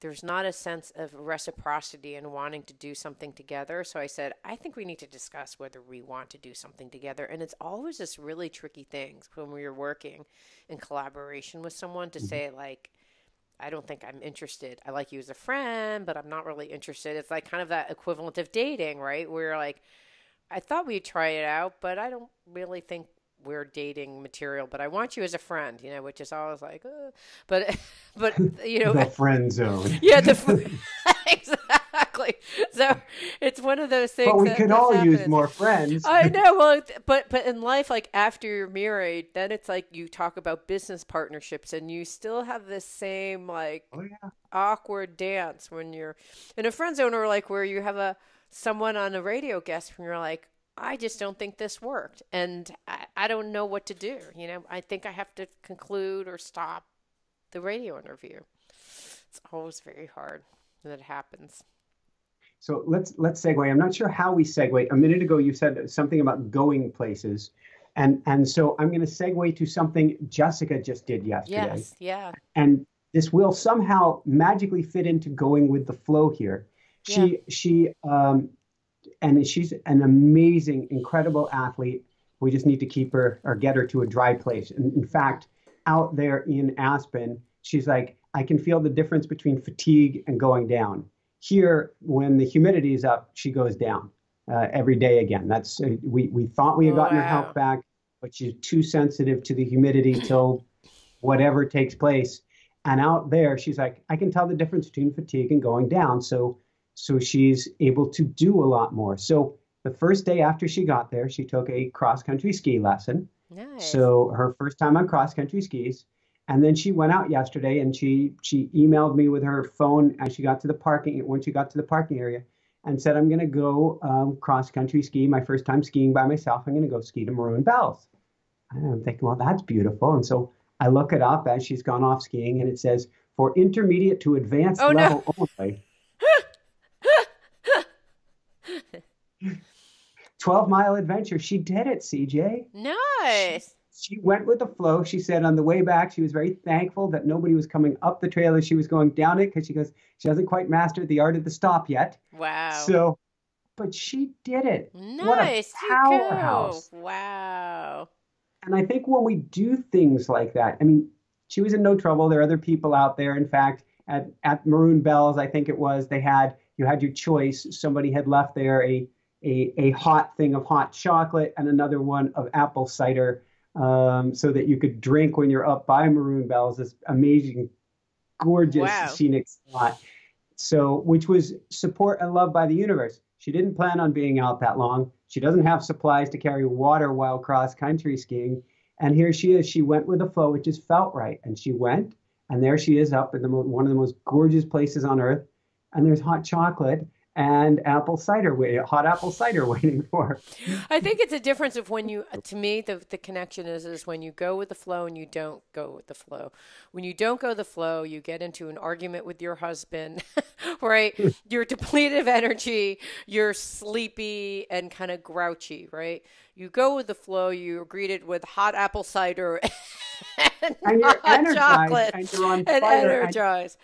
there's not a sense of reciprocity and wanting to do something together. So I said, I think we need to discuss whether we want to do something together. And it's always this really tricky thing when we're working in collaboration with someone to say, like, I don't think I'm interested. I like you as a friend, but I'm not really interested. It's like kind of that equivalent of dating, right? Where like, I thought we'd try it out, but I don't really think we're dating material, but I want you as a friend, which is always like, but, but, The friend zone. yeah, exactly. So it's one of those things But we that could just all use happens. more friends. I know. Well, but in life, like after you're married, then it's like you talk about business partnerships, and you still have this same like Oh yeah. awkward dance when you're in a friend zone, or like where you have someone on a radio guest, and you're like, I just don't think this worked, and I don't know what to do. I think I have to conclude or stop the radio interview. It's always very hard when it happens. So let's segue. I'm not sure how we segue. A minute ago, you said something about going places, and so I'm going to segue to something Jessica just did yesterday, Yes, yeah, and this will somehow magically fit into going with the flow here. yeah. And she's an amazing, incredible athlete. We just need to keep her or get her to a dry place. And in fact, out there in Aspen, she's like, I can feel the difference between fatigue and going down. Here, when the humidity is up, she goes down every day again. That's we thought we had gotten her health Wow. back, but she's too sensitive to the humidity till whatever takes place. And out there, she's like, I can tell the difference between fatigue and going down. So she's able to do a lot more. So the first day after she got there, she took a cross country ski lesson. Nice. So her first time on cross country skis. And then she went out yesterday and she emailed me with her phone as she got to the when she got to the parking area and said, I'm going to go cross country ski. My first time skiing by myself. I'm going to go ski to Maroon Bells. And I'm thinking, well, that's beautiful. And so I look it up as she's gone off skiing and it says for intermediate to advanced Oh no. level only. 12-mile adventure. She did it, CJ. She, Nice. she went with the flow. She said on the way back, she was very thankful that nobody was coming up the trail as she was going down it because she goes, she hasn't quite mastered the art of the stop yet. Wow. So, but she did it. What a Nice. You go. powerhouse. Wow. And I think when we do things like that, I mean, she was in no trouble. There are other people out there. In fact, at Maroon Bells, I think it was, you had your choice. Somebody had left there a hot thing of hot chocolate and another one of apple cider so that you could drink when you're up by Maroon Bells, this amazing, gorgeous Wow. scenic spot. So, which was support and love by the universe. She didn't plan on being out that long. She doesn't have supplies to carry water while cross country skiing. And here she is. She went with the flow. It just felt right. And she went, and there she is up in one of the most gorgeous places on earth. And there's hot chocolate and hot apple cider waiting for her. I think it's a difference of when to me, the connection is when you go with the flow and you don't go with the flow. When you don't go with the flow, you get into an argument with your husband, right? You're depleted of energy, you're sleepy and kind of grouchy, right? You go with the flow, you're greeted with hot apple cider and And you're hot energized chocolate and you're on and fire. energized.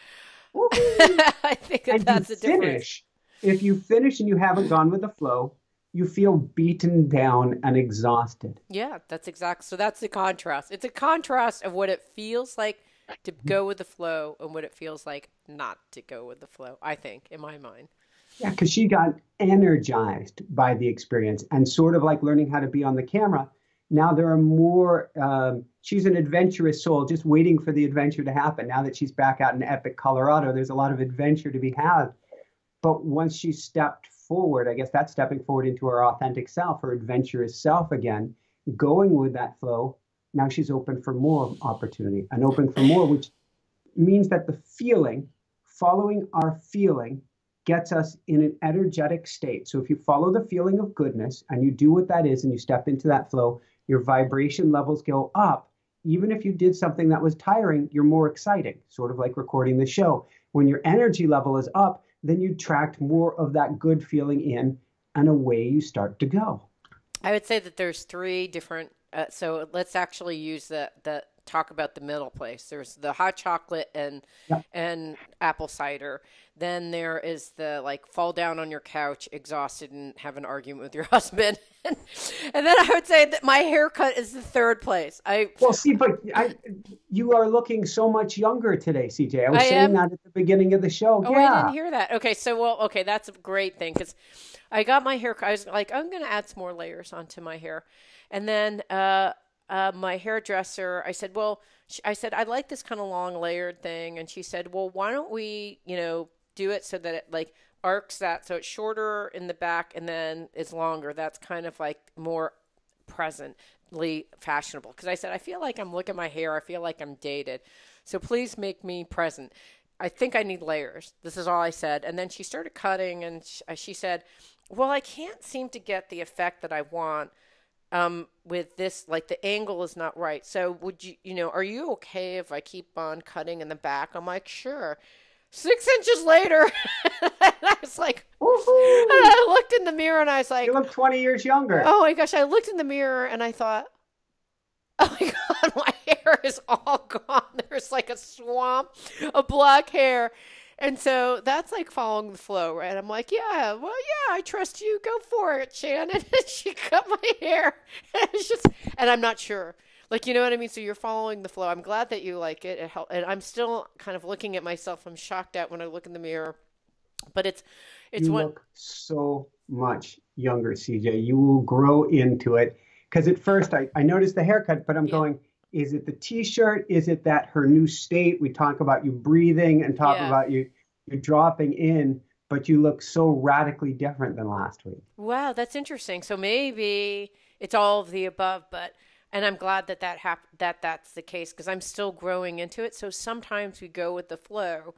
Woohoo! I think And that's the difference. if you finish and you haven't gone with the flow, you feel beaten down and exhausted. Yeah, that's exact. So that's the contrast. It's a contrast of what it feels like to go with the flow and what it feels like not to go with the flow, I think, in my mind. Yeah, because she got energized by the experience and sort of like learning how to be on the camera. Now there are more, she's an adventurous soul just waiting for the adventure to happen. Now that she's back out in epic Colorado, there's a lot of adventure to be had. But once she stepped forward, I guess that's stepping forward into her authentic self, her adventurous self again, going with that flow. Now she's open for more opportunity and open for more, which means that the feeling, following our feeling, gets us in an energetic state. So if you follow the feeling of goodness and you do what that is and you step into that flow, your vibration levels go up. Even if you did something that was tiring, you're more exciting, sort of like recording the show. When your energy level is up, then you attract more of that good feeling in, and away you start to go. I would say that there's three different. So let's actually use the talk about the middle place. There's the hot chocolate Yeah. and apple cider. Then there is the like fall down on your couch exhausted and have an argument with your husband. And then I would say that my haircut is the third place. Well, see, but you are looking so much younger today, CJ. I was I saying am. that at the beginning of the show. Oh, I Yeah. didn't hear that. Okay, so well, okay, that's a great thing because I got my hair. I was like, I'm gonna add some more layers onto my hair, and then my hairdresser, I said, well, I said I like this kind of long layered thing, and she said, well, why don't we, do it so that it like arcs that so it's shorter in the back and then it's longer. That's kind of like more presently fashionable. Because I said I feel like I'm looking at my hair. I feel like I'm dated. So please make me present. I think I need layers. This is all I said. And then she started cutting and she said, well, I can't seem to get the effect that I want with this, like the angle is not right. So would are you okay if I keep on cutting in the back? I'm like, sure. 6 inches later, I was like, and Woohoo! I looked in the mirror and I was like, You look 20 years younger. oh my gosh, I looked in the mirror and I thought, oh my God, my hair is all gone. There's like a swamp of black hair. And so that's like following the flow, right? I'm like, yeah, well, yeah, I trust you. Go for it, Shannon. And she cut my hair. And it's just, and I'm not sure. Like, you know what I mean? So you're following the flow. I'm glad that you like it. It helped. And I'm still kind of looking at myself. I'm shocked at when I look in the mirror. But it's You one, look so much younger, CJ. You will grow into it. Because at first I noticed the haircut, but I'm yeah, going, is it the t-shirt? Is it that her new state? We talk about you breathing and talk yeah. about you dropping in, but you look so radically different than last week. Wow, that's interesting. So maybe it's all of the above, but and I'm glad that that's the case because I'm still growing into it. So sometimes we go with the flow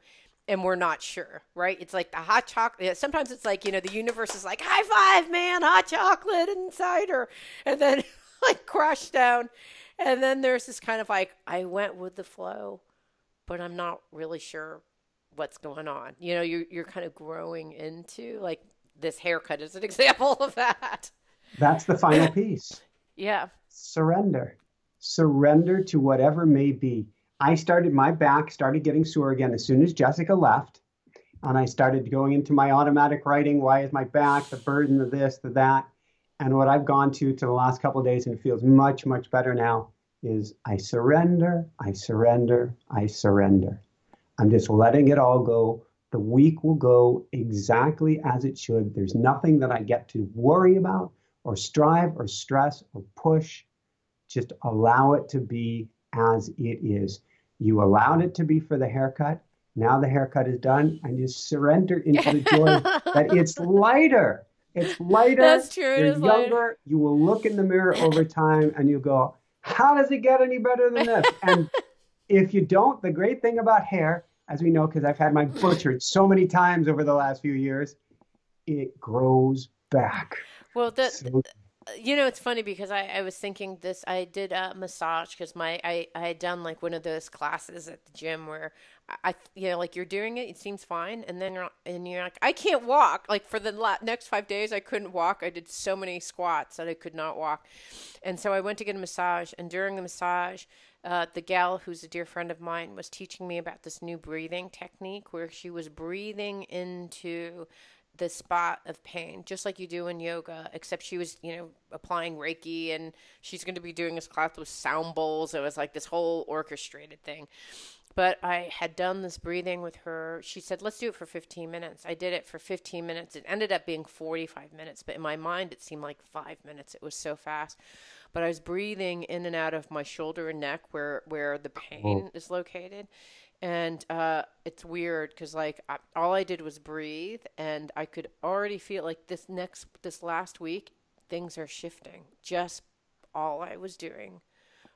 and we're not sure, right? It's like the hot chocolate. Yeah, sometimes it's like, the universe is like, high five, man, hot chocolate and cider. And then like crash down. And then there's this kind of like, I went with the flow, but I'm not really sure what's going on. You're kind of growing into like this haircut is an example of that. That's the final piece. Yeah. Surrender. Surrender to whatever may be. My back started getting sore again as soon as Jessica left. And I started going into my automatic writing. Why is my back, the burden of this, the that? And what I've gone to the last couple of days, and it feels much, much better now, is I surrender, I surrender, I surrender. I'm just letting it all go. The week will go exactly as it should. There's nothing that I get to worry about or strive or stress or push. Just allow it to be as it is. You allowed it to be for the haircut. Now the haircut is done, and you surrender into the joy that it's lighter. It's lighter. That's true. It You're is lighter. younger. You will look in the mirror over time and you go, how does it get any better than this? And if you don't, the great thing about hair, as we know, because I've had mine butchered so many times over the last few years, it grows back. Well, So it's funny because I was thinking this. I did a massage because I had done like one of those classes at the gym where like you're doing it, it seems fine, and then you're like, I can't walk. Like for the next 5 days, I couldn't walk. I did so many squats that I could not walk, and so I went to get a massage. And during the massage, the gal who's a dear friend of mine was teaching me about this new breathing technique where she was breathing into the spot of pain, just like you do in yoga, except she was, applying Reiki, and she's going to be doing this class with sound bowls. It was like this whole orchestrated thing. But I had done this breathing with her. She said, let's do it for 15 minutes. I did it for 15 minutes. It ended up being 45 minutes, but in my mind, it seemed like 5 minutes. It was so fast. But I was breathing in and out of my shoulder and neck where the pain is located. And it's weird because like all I did was breathe, and I could already feel like this last week things are shifting. Just all I was doing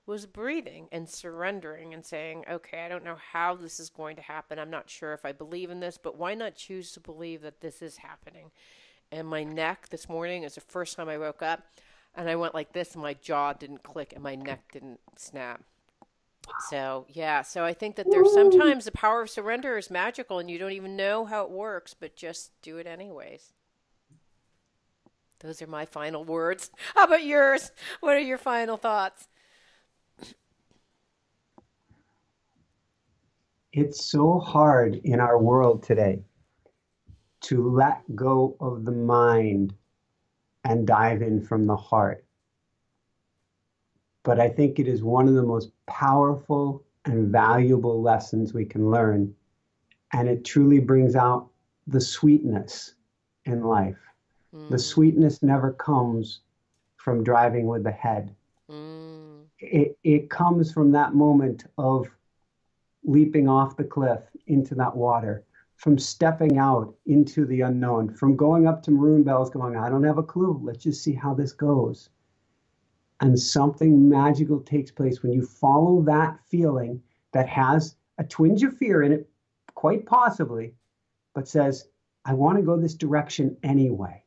was breathing and surrendering and saying, okay, I don't know how this is going to happen. I'm not sure if I believe in this, but why not choose to believe that this is happening? And my neck this morning is the first time I woke up, and I went like this, and my jaw didn't click and my neck didn't snap. So, yeah, so I think that there's sometimes the power of surrender is magical and you don't even know how it works, but just do it anyways. Those are my final words. How about yours? What are your final thoughts? It's so hard in our world today to let go of the mind and dive in from the heart. But I think it is one of the most powerful and valuable lessons we can learn. And it truly brings out the sweetness in life. The Mm, sweetness never comes from driving with the head. mm, It comes from that moment of leaping off the cliff into that water, from stepping out into the unknown, from going up to Maroon Bells going, I don't have a clue. Let's just see how this goes. And something magical takes place when you follow that feeling that has a twinge of fear in it, quite possibly, but says, I want to go this direction anyway.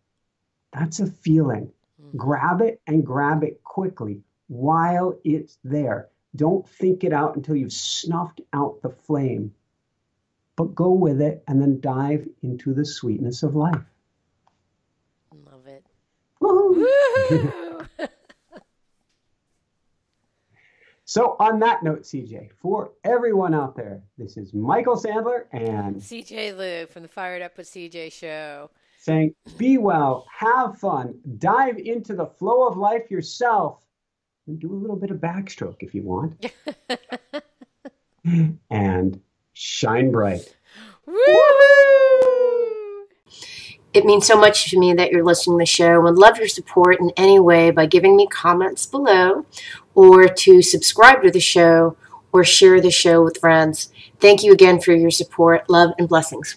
That's a feeling. mm-hmm. Grab it and grab it quickly while it's there. Don't think it out until you've snuffed out the flame, but go with it and then dive into the sweetness of life. Love it. Woo-hoo. Woohoo! So, on that note, CJ, for everyone out there, this is Michael Sandler and CJ Lou from the Fired Up with CJ show. saying, be well, have fun, dive into the flow of life yourself, and do a little bit of backstroke if you want, and shine bright. Woo! It means so much to me that you're listening to the show. I would love your support in any way by giving me comments below or to subscribe to the show or share the show with friends. Thank you again for your support. Love and blessings.